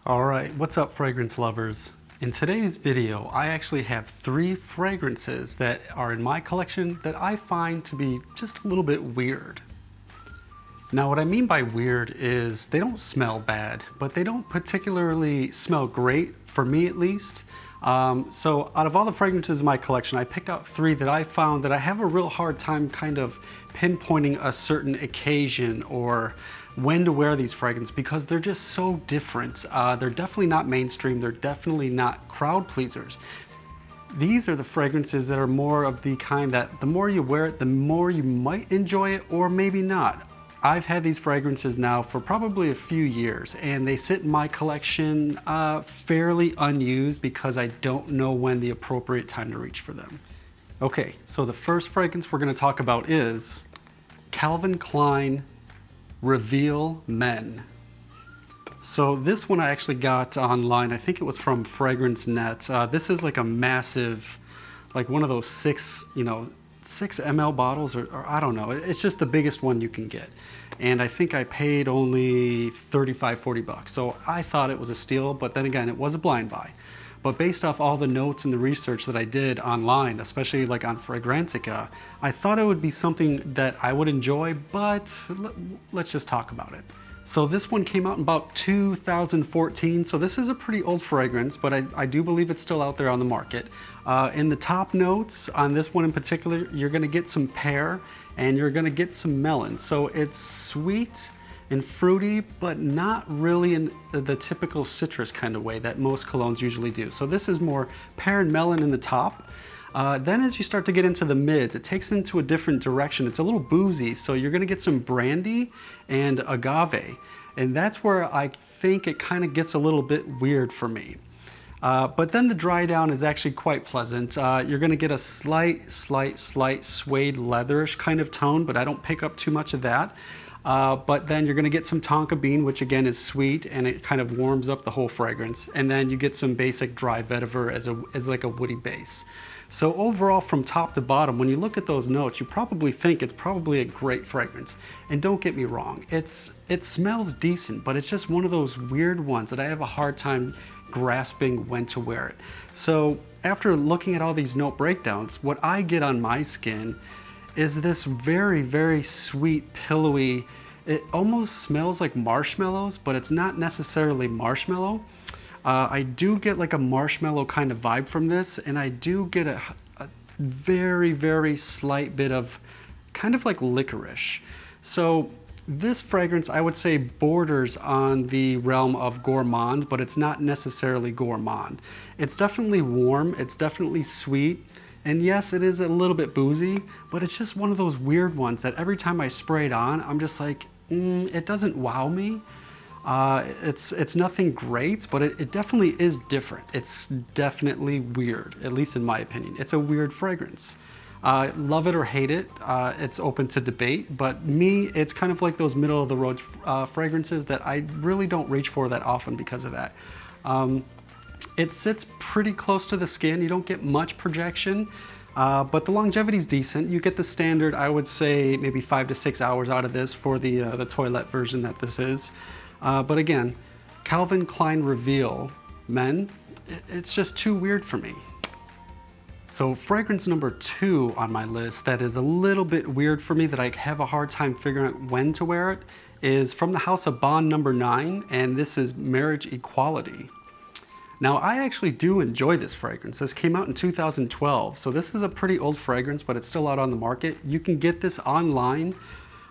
Alright, what's up fragrance lovers? In today's video, I actually have 3 fragrances that are in my collection that I find to be just a little bit weird. Now what I mean by weird is they don't smell bad, but they don't particularly smell great, for me at least. So out of all the fragrances in my collection, I picked out 3 that I found that I have a real hard time kind of pinpointing a certain occasion or when to wear these fragrances because they're just so different. They're definitely not mainstream, they're definitely not crowd pleasers. These are the fragrances that are more of the kind that the more you wear it, the more you might enjoy it or maybe not. I've had these fragrances now for probably a few years and they sit in my collection fairly unused because I don't know when the appropriate time to reach for them. Okay, so the first fragrance we're going to talk about is Calvin Klein Reveal Men. So this one I actually got online. I think it was from Fragrance Net. This is like a massive, like one of those 6 ml bottles or I don't know. It's just the biggest one you can get. And I think I paid only 35-40 bucks. So I thought it was a steal, but then again, it was a blind buy. But based off all the notes and the research that I did online, especially like on Fragrantica, I thought it would be something that I would enjoy, but let's just talk about it. So this one came out in about 2014, so this is a pretty old fragrance, but I do believe it's still out there on the market. In the top notes on this one in particular, you're gonna get some pear and you're gonna get some melon. So it's sweet and fruity, but not really in the typical citrus kind of way that most colognes usually do. So this is more pear and melon in the top. Then as you start to get into the mids, it takes into a different direction. It's a little boozy, so you're gonna get some brandy and agave. And that's where I think it kind of gets a little bit weird for me. But then the dry down is actually quite pleasant. You're gonna get a slight suede leatherish kind of tone, but I don't pick up too much of that. But then you're gonna get some tonka bean, which again is sweet and it kind of warms up the whole fragrance. And then you get some basic dry vetiver as like a woody base. So overall, from top to bottom, when you look at those notes, you probably think it's probably a great fragrance. And don't get me wrong, it smells decent, but it's just one of those weird ones that I have a hard time grasping when to wear it. So after looking at all these note breakdowns, what I get on my skin is this very sweet, pillowy, it almost smells like marshmallows, but it's not necessarily marshmallow. I do get like a marshmallow kind of vibe from this, and I do get a very slight bit of kind of like licorice. So this fragrance, I would say, borders on the realm of gourmand, but it's not necessarily gourmand. It's definitely warm, it's definitely sweet, and yes, it is a little bit boozy, but it's just one of those weird ones that every time I spray it on, I'm just like, it doesn't wow me. It's nothing great, but it definitely is different. It's definitely weird, at least in my opinion. It's a weird fragrance. Love it or hate it, it's open to debate, but me, it's kind of like those middle of the road fragrances that I really don't reach for that often because of that. It sits pretty close to the skin. You don't get much projection, but the longevity is decent. You get the standard, I would say, maybe 5 to 6 hours out of this for the toilet version that this is. But again, Calvin Klein Reveal Men, it's just too weird for me. So fragrance number 2 on my list that is a little bit weird for me that I have a hard time figuring out when to wear it is from the house of Bond No. 9, and this is Marriage Equality. Now I actually do enjoy this fragrance. This came out in 2012, so this is a pretty old fragrance, but it's still out on the market. You can get this online.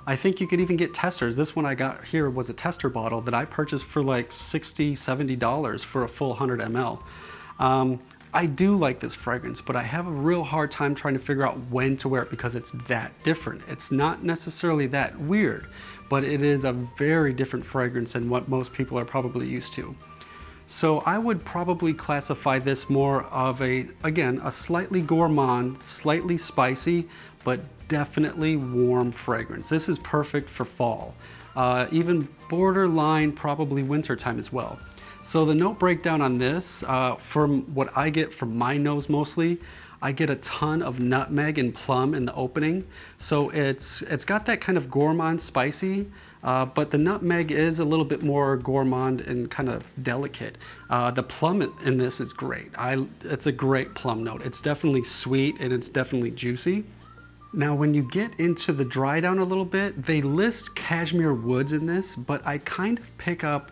I think you could even get testers. This one I got here was a tester bottle that I purchased for like $60, $70 for a full 100 ml. I do like this fragrance, but I have a real hard time trying to figure out when to wear it because it's that different. It's not necessarily that weird, but it is a very different fragrance than what most people are probably used to. So I would probably classify this more of again, a slightly gourmand, slightly spicy, but definitely warm fragrance. This is perfect for fall, even borderline probably wintertime as well. So the note breakdown on this, from what I get from my nose mostly, I get a ton of nutmeg and plum in the opening. So it's got that kind of gourmand spicy, but the nutmeg is a little bit more gourmand and kind of delicate. The plum in this is great. It's a great plum note. It's definitely sweet and it's definitely juicy. Now, when you get into the dry down a little bit, they list cashmere woods in this, but I kind of pick up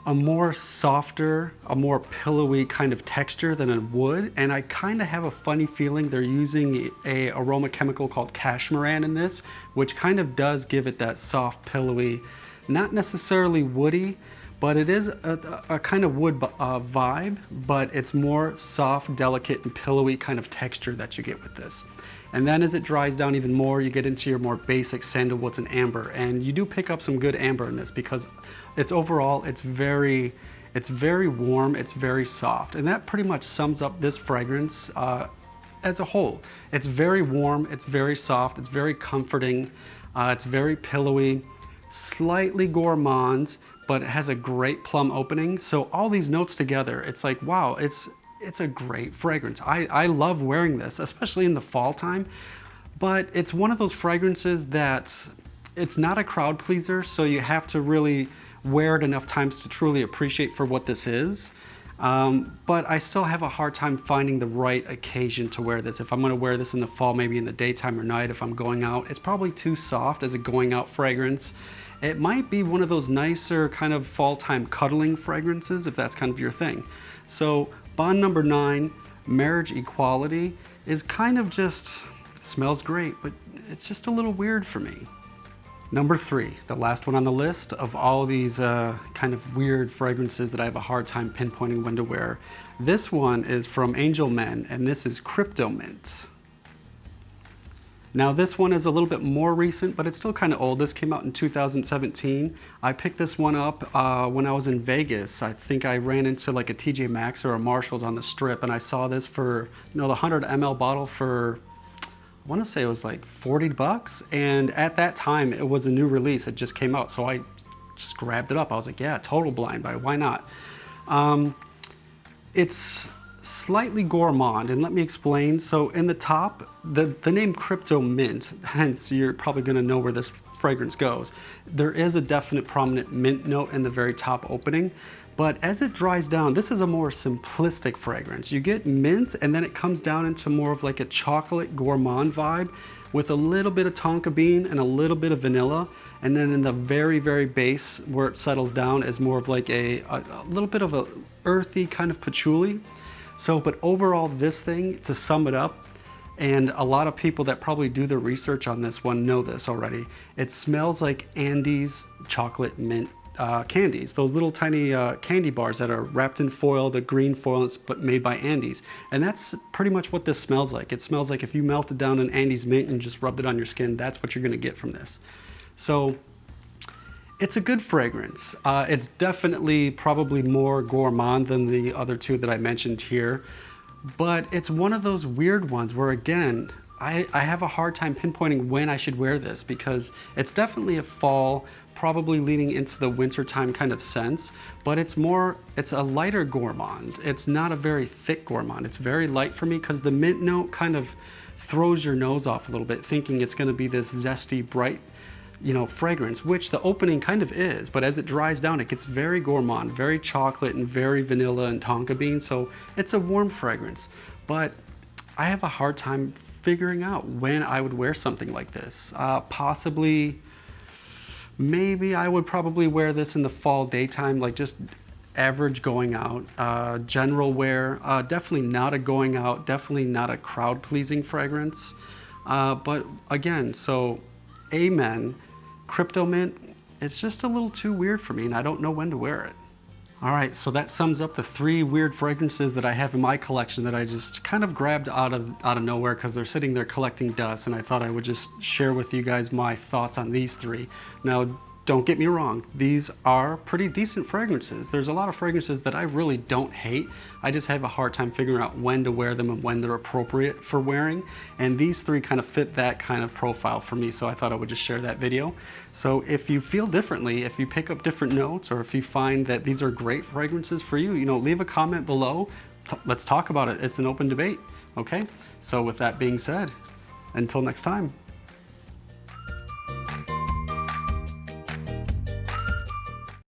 a more softer, a more pillowy kind of texture than a wood, and I kind of have a funny feeling they're using a aroma chemical called cashmeran in this, which kind of does give it that soft, pillowy, not necessarily woody, but it is a kind of wood vibe, but it's more soft, delicate, and pillowy kind of texture that you get with this. And then as it dries down even more, you get into your more basic sandalwoods and amber. And you do pick up some good amber in this because it's overall, it's very warm, it's very soft. And that pretty much sums up this fragrance as a whole. It's very warm, it's very soft, it's very comforting, it's very pillowy, slightly gourmand, but it has a great plum opening. So all these notes together, it's like, wow, it's a great fragrance. I love wearing this, especially in the fall time, but it's one of those fragrances that it's not a crowd pleaser, so you have to really wear it enough times to truly appreciate for what this is. But I still have a hard time finding the right occasion to wear this. If I'm gonna wear this in the fall, maybe in the daytime or night, if I'm going out, it's probably too soft as a going out fragrance. It might be one of those nicer kind of fall time cuddling fragrances, if that's kind of your thing. So bond number 9, Marriage Equality, is kind of just, smells great, but it's just a little weird for me. Number 3, the last one on the list of all these kind of weird fragrances that I have a hard time pinpointing when to wear. This one is from Angelman, and this is Kryptomint. Now this one is a little bit more recent, but it's still kind of old. This came out in 2017. I picked this one up when I was in Vegas. I think I ran into like a TJ Maxx or a Marshall's on the strip, and I saw this for, the 100 ml bottle for, I want to say it was like 40 bucks. And at that time, it was a new release. It just came out, so I just grabbed it up. I was like, yeah, total blind buy, why not? It's slightly gourmand, and let me explain. So in the top, the name Kryptomint, hence you're probably going to know where this fragrance goes. There is a definite prominent mint note in the very top opening, but as it dries down, this is a more simplistic fragrance. You get mint, and then it comes down into more of like a chocolate gourmand vibe with a little bit of tonka bean and a little bit of vanilla, and then in the very, very base where it settles down is more of like a little bit of a earthy kind of patchouli. So, but overall, this thing, to sum it up, and a lot of people that probably do their research on this one know this already, it smells like Andes chocolate mint candies, those little tiny candy bars that are wrapped in foil, the green foil, but made by Andes. And that's pretty much what this smells like. It smells like if you melted down an Andes mint and just rubbed it on your skin, that's what you're gonna get from this. So, it's a good fragrance. It's definitely probably more gourmand than the other two that I mentioned here, but it's one of those weird ones where, again, I have a hard time pinpointing when I should wear this because it's definitely a fall, probably leading into the winter time kind of sense, but it's a lighter gourmand. It's not a very thick gourmand. It's very light for me because the mint note kind of throws your nose off a little bit, thinking it's gonna be this zesty, bright, fragrance, which the opening kind of is, but as it dries down, it gets very gourmand, very chocolate and very vanilla and tonka bean. So it's a warm fragrance, but I have a hard time figuring out when I would wear something like this. Maybe I would probably wear this in the fall daytime, like just average going out, general wear, definitely not a going out, definitely not a crowd pleasing fragrance. But again, so Amen. Kryptomint, it's just a little too weird for me, and I don't know when to wear it. All right, so that sums up the 3 weird fragrances that I have in my collection that I just kind of grabbed out of nowhere because they're sitting there collecting dust, and I thought I would just share with you guys my thoughts on these 3. Now, don't get me wrong, these are pretty decent fragrances. There's a lot of fragrances that I really don't hate. I just have a hard time figuring out when to wear them and when they're appropriate for wearing. And these 3 kind of fit that kind of profile for me, so I thought I would just share that video. So if you feel differently, if you pick up different notes, or if you find that these are great fragrances for you, leave a comment below. Let's talk about it. It's an open debate, okay? So with that being said, until next time.